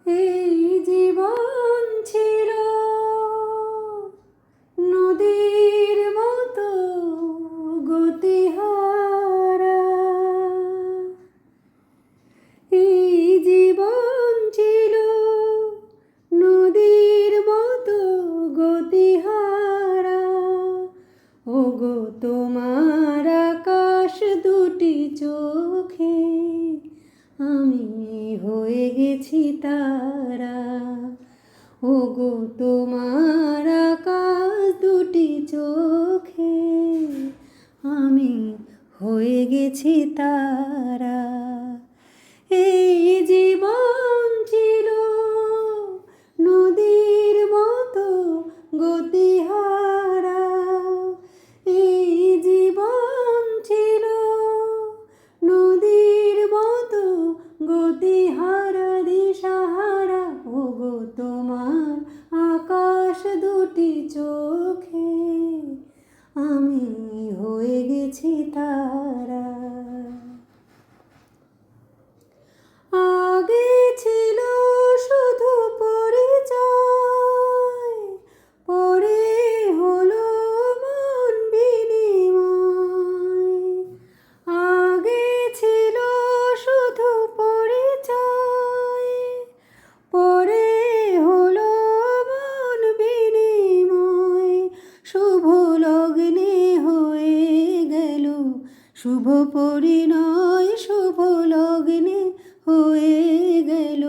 এই জীবন ছিল নদীর মতো গতিহারা, এই জীবন ছিল নদীর মতো গতিহারা। ওগো তোমার আকাশ দুটি চোখে আমি হয়ে গেছি তারা। ওগো তোমার আকাশ দুটি চোখে আমি হয়ে গেছি তারা। এই জীবন ছিল নদীর মতো গতিহারা, এই জীবন ছিল নদীর মতো গতিহারা দিশাহারা। ওগো তোমার আকাশ দুটি চোখে আমি হয়ে গেছি তারা। আগে ছিল শুধু পরিচয়, পরে হলো মন বিনিময়। আগে ছিল শুধু পরিচয়, পরে হলো মন বিনিময়। শুভ লগ্নে হয়ে গেল শুভ পরিণয়, শুভ লগ্নে হয়ে গেল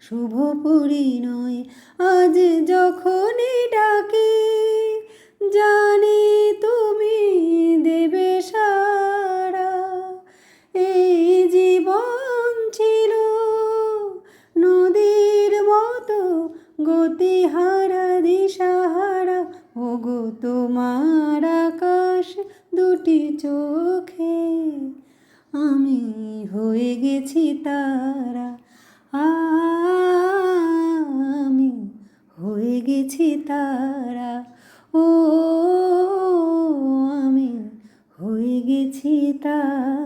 শুভ পরিণয়। আজ যখনই ডাকি জানি তুমি দেবে সাড়া। এই জীবন ছিল নদীর মতো গতিহারা দিশাহারা। ওগো তোমার আকাশ দুটি চোখে আমি হয়ে গেছি তারা। আমি হয়ে গেছি তারা। ও আমি হয়ে গেছি তারা।